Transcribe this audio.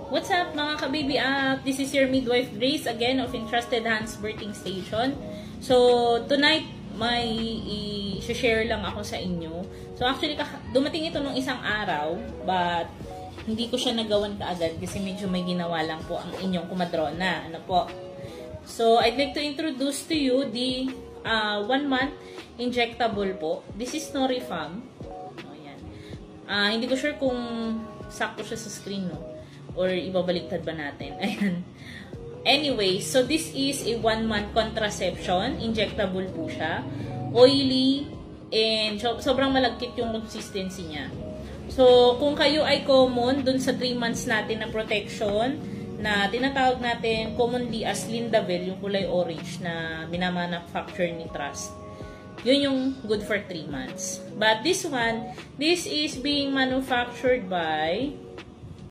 What's up mga ka-baby up? This is your midwife Grace again of Entrusted Hands Birthing Station. So, tonight may i-share lang ako sa inyo. So, actually, dumating ito nung isang araw, but hindi ko siya nagawan kaagad kasi medyo may ginawa lang po ang inyong kumadrona. Ano po? So, I'd like to introduce to you the 1-month injectable po. This is Norifam. Ayan. Hindi ko sure kung sakto siya sa screen, no? Or ibabaliktad ba natin? Ayan. Anyway, so this is a 1-month contraception. Injectable po siya. Oily and sobrang malagkit yung consistency niya. So, kung kayo ay common dun sa 3 months natin na protection na tinatawag natin commonly as Lindavil, yung kulay orange na minamanufacture ni Trust. Yun yung good for 3 months. But this one, this is being manufactured by